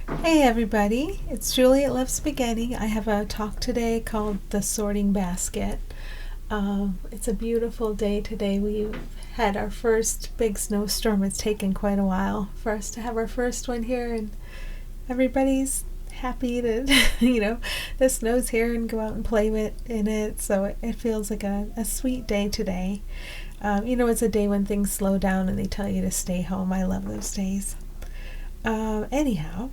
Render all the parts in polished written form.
Hey everybody, it's Julie at Love Spaghetti. I have a talk today called The Sorting Basket. It's a beautiful day today. We had our first big snowstorm. It's taken quite a while for us to have our first one here, and everybody's happy to, the snow's here and go out and play in it. So it feels like a sweet day today. It's a day when things slow down and they tell you to stay home. I love those days. Anyhow,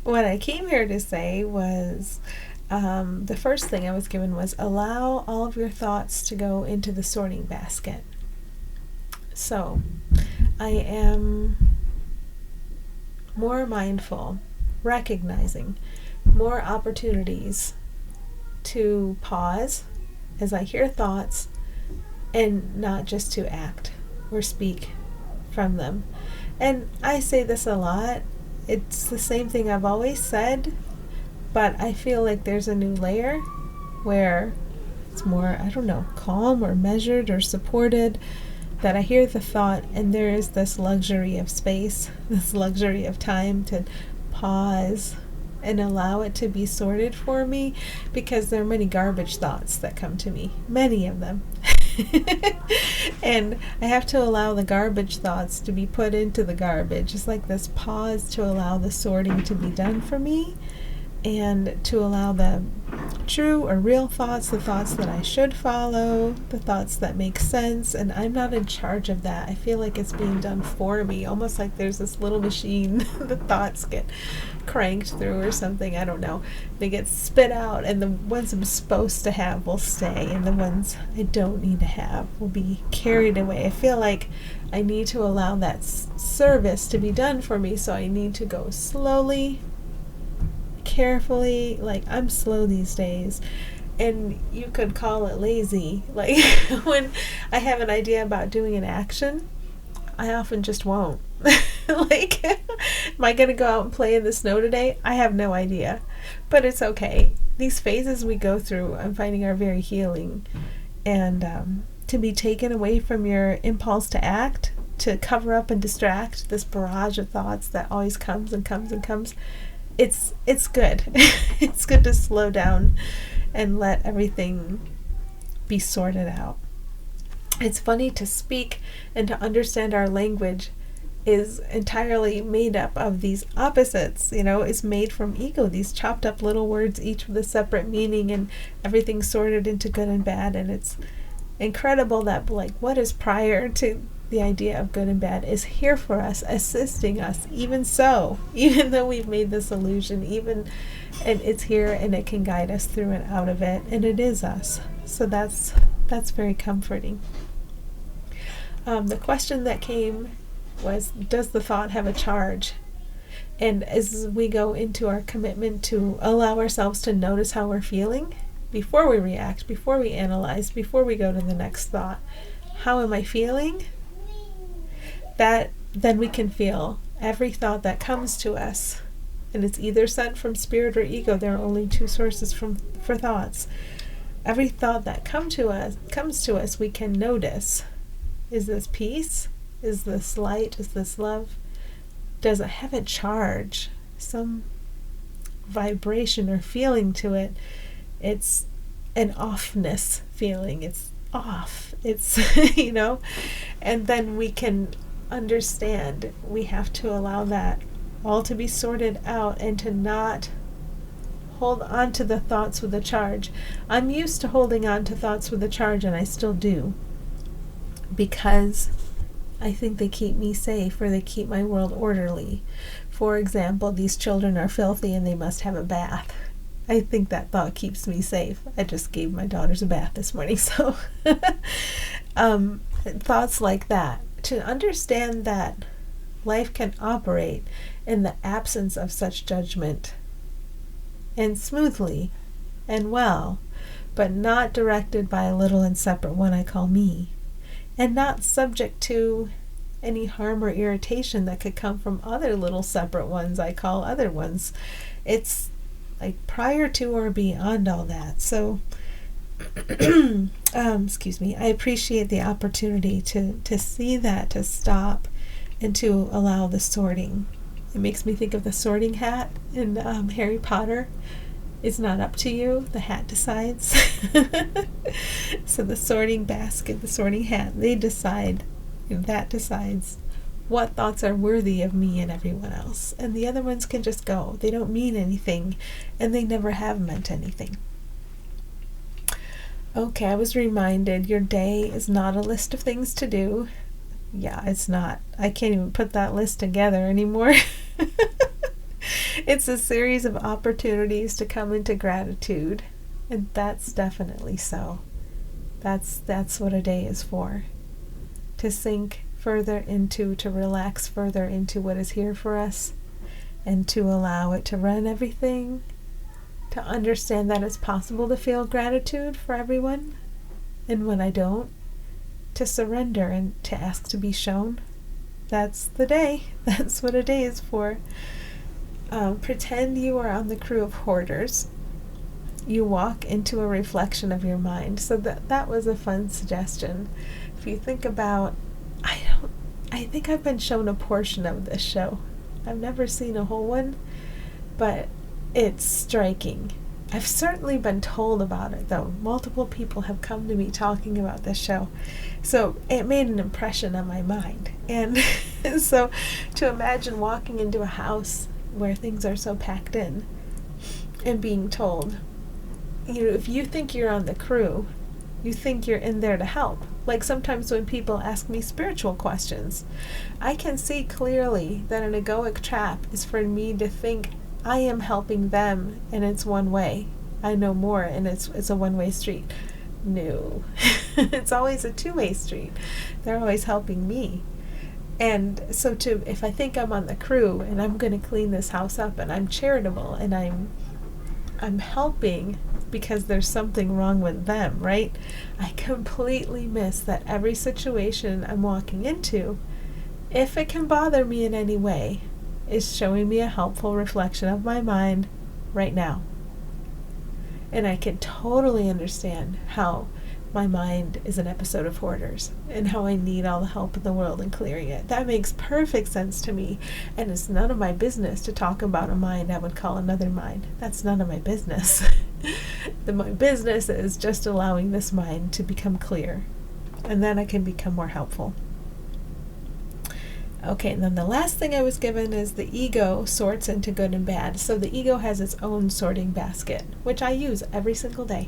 what I came here to say was the first thing I was given was allow all of your thoughts to go into the sorting basket. So I am more mindful, recognizing more opportunities to pause as I hear thoughts and not just to act or speak from them. And I say this a lot. It's the same thing I've always said, but I feel like there's a new layer where it's more, calm or measured or supported, that I hear the thought and there is this luxury of space, this luxury of time to pause and allow it to be sorted for me, because there are many garbage thoughts that come to me, many of them. And I have to allow the garbage thoughts to be put into the garbage. It's like this pause to allow the sorting to be done for me, and to allow the true or real thoughts, the thoughts that I should follow, the thoughts that make sense. And I'm not in charge of that. I feel like it's being done for me, almost like there's this little machine the thoughts get cranked through or something. I don't know. They get spit out, and the ones I'm supposed to have will stay, and the ones I don't need to have will be carried away. I feel like I need to allow that service to be done for me, so I need to go slowly, carefully. Like, I'm slow these days, and you could call it lazy. Like, when I have an idea about doing an action, I often just won't. Like, am I going to go out and play in the snow today? I have no idea. But it's okay. These phases we go through, I'm finding, are very healing. And to be taken away from your impulse to act, to cover up and distract this barrage of thoughts that always comes and comes and comes, it's good. It's good to slow down and let everything be sorted out. It's funny to speak and to understand our language is entirely made up of these opposites. It's made from ego, these chopped up little words, each with a separate meaning, and everything sorted into good and bad. And it's incredible that, like, what is prior to the idea of good and bad is here for us, assisting us, even though we've made this illusion, and it's here, and it can guide us through and out of it, and it is us. So that's very comforting. The question that came was, does the thought have a charge? And as we go into our commitment to allow ourselves to notice how we're feeling before we react, before we analyze, before we go to the next thought, how am I feeling? That then we can feel every thought that comes to us, and it's either sent from spirit or ego. There are only two sources for thoughts. Every thought that comes to us, we can notice. Is this peace? Is this light? Is this love? Does it have a charge? Some vibration or feeling to it? It's an offness feeling. It's off. It's, and then we can understand we have to allow that all to be sorted out and to not hold on to the thoughts with a charge. I'm used to holding on to thoughts with a charge, and I still do, because I think they keep me safe, or they keep my world orderly. For example, these children are filthy and they must have a bath. I think that thought keeps me safe. I just gave my daughters a bath this morning, so thoughts like that. To understand that life can operate in the absence of such judgment, and smoothly and well, but not directed by a little and separate one I call me, and not subject to any harm or irritation that could come from other little separate ones I call other ones. It's like prior to or beyond all that. So excuse me, I appreciate the opportunity to see that, to stop, and to allow the sorting It makes me think of the sorting hat in Harry Potter. It's not up to you, the hat decides. So the sorting basket, the sorting hat, they decide, that decides what thoughts are worthy of me and everyone else. And the other ones can just go. They don't mean anything, and they never have meant anything. Okay, I was reminded your day is not a list of things to do. Yeah, it's not. I can't even put that list together anymore. It's a series of opportunities to come into gratitude, and that's definitely so. That's what a day is for. To sink further into, to relax further into what is here for us, and to allow it to run everything, to understand that it's possible to feel gratitude for everyone, and when I don't, to surrender and to ask to be shown. That's the day. That's what a day is for. Pretend you are on the crew of hoarders. You walk into a reflection of your mind. So that was a fun suggestion. If you think about, I think I've been shown a portion of this show. I've never seen a whole one, but it's striking. I've certainly been told about it, though. Multiple people have come to me talking about this show. So it made an impression on my mind. And so to imagine walking into a house where things are so packed in and being told, if you think you're on the crew, you think you're in there to help. Like sometimes when people ask me spiritual questions, I can see clearly that an egoic trap is for me to think I am helping them and it's one way. I know more and it's a one-way street. No. It's always a two-way street. They're always helping me. And so if I think I'm on the crew and I'm going to clean this house up and I'm charitable and I'm helping because there's something wrong with them, right? I completely miss that every situation I'm walking into, if it can bother me in any way, is showing me a helpful reflection of my mind right now. And I can totally understand how my mind is an episode of hoarders and how I need all the help in the world in clearing it. That makes perfect sense to me, and it's none of my business to talk about a mind I would call another mind. That's none of my business. My business is just allowing this mind to become clear, and then I can become more helpful. Okay, and then the last thing I was given is the ego sorts into good and bad. So the ego has its own sorting basket, which I use every single day.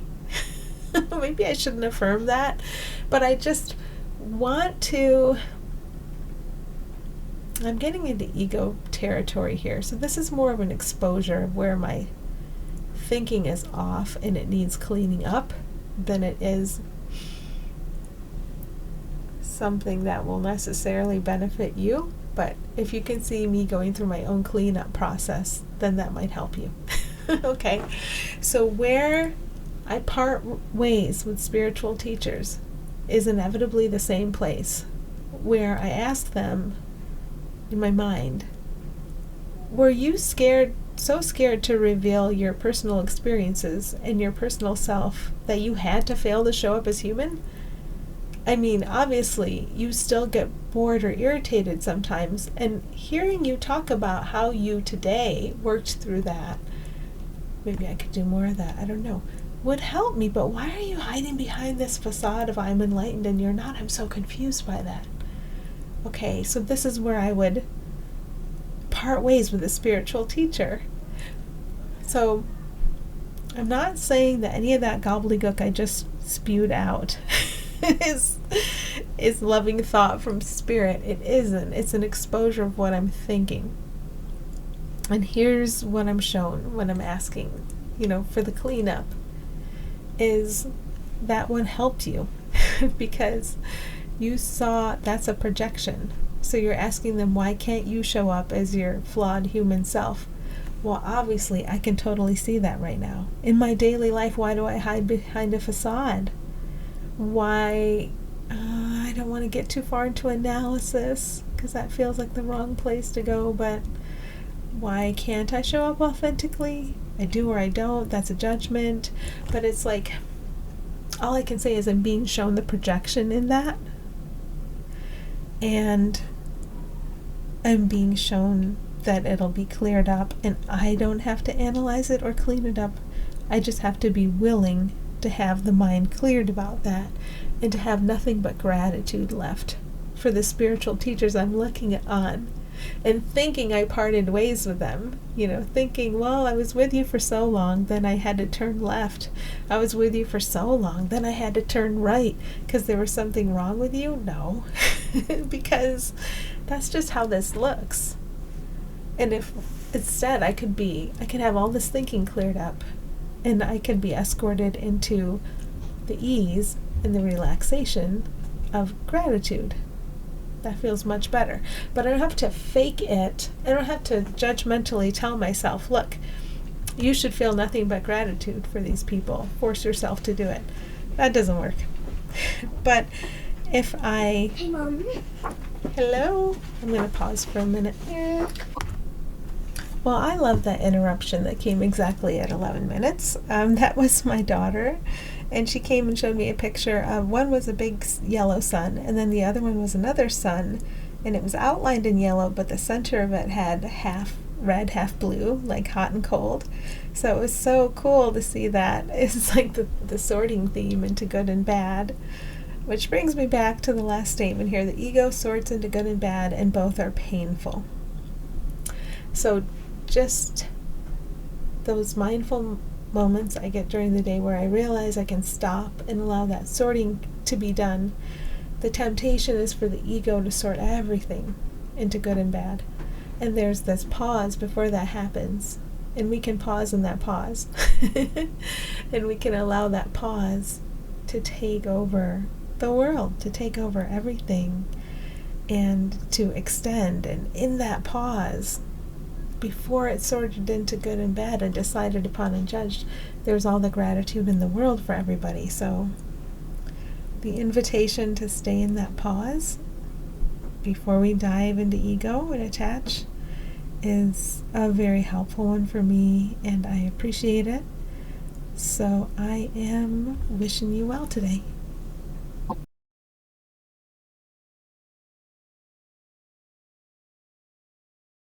Maybe I shouldn't affirm that, but I just want to. I'm getting into ego territory here. So this is more of an exposure of where my thinking is off and it needs cleaning up than it is something that will necessarily benefit you. But if you can see me going through my own cleanup process, then that might help you. Okay, so where I part ways with spiritual teachers is inevitably the same place where I ask them in my mind, were you so scared to reveal your personal experiences and your personal self that you had to fail to show up as human? I mean, obviously, you still get bored or irritated sometimes, and hearing you talk about how you today worked through that, maybe I could do more of that, I don't know, would help me. But why are you hiding behind this facade of I'm enlightened and you're not? I'm so confused by that. Okay, so this is where I would part ways with a spiritual teacher. So I'm not saying that any of that gobbledygook I just spewed out is loving thought from spirit. It isn't. It's an exposure of what I'm thinking. And here's what I'm shown when I'm asking, for the cleanup, is that one helped you because you saw that's a projection. So you're asking them, why can't you show up as your flawed human self? Well, obviously, I can totally see that right now. In my daily life, why do I hide behind a facade? Why? I don't want to get too far into analysis because that feels like the wrong place to go, but why can't I show up authentically? I do or I don't. That's a judgment. But it's like, all I can say is I'm being shown the projection in that. And I'm being shown that it'll be cleared up, and I don't have to analyze it or clean it up. I just have to be willing to have the mind cleared about that, and to have nothing but gratitude left for the spiritual teachers I'm looking on, and thinking I parted ways with them, thinking, well, I was with you for so long, then I had to turn left. I was with you for so long, then I had to turn right because there was something wrong with you. No, because that's just how this looks. And if instead I could have all this thinking cleared up, and I could be escorted into the ease and the relaxation of gratitude. That feels much better. But I don't have to fake it. I don't have to judgmentally tell myself, look, you should feel nothing but gratitude for these people. Force yourself to do it. That doesn't work. But if I... Hey, Mom. Hello? I'm going to pause for a minute. Well, I love that interruption that came exactly at 11 minutes. That was my daughter. And she came and showed me a picture of, one was a big yellow sun, and then the other one was another sun, and it was outlined in yellow, but the center of it had half red, half blue, like hot and cold. So it was so cool to see that. It's like the sorting theme into good and bad, which brings me back to the last statement here. The ego sorts into good and bad, and both are painful. So just those mindful moments I get during the day where I realize I can stop and allow that sorting to be done. The temptation is for the ego to sort everything into good and bad. And there's this pause before that happens. And we can pause in that pause. And we can allow that pause to take over the world, to take over everything, and to extend. And in that pause, before it's sorted into good and bad and decided upon and judged, there's all the gratitude in the world for everybody. So the invitation to stay in that pause before we dive into ego and attach is a very helpful one for me, and I appreciate it. So I am wishing you well today.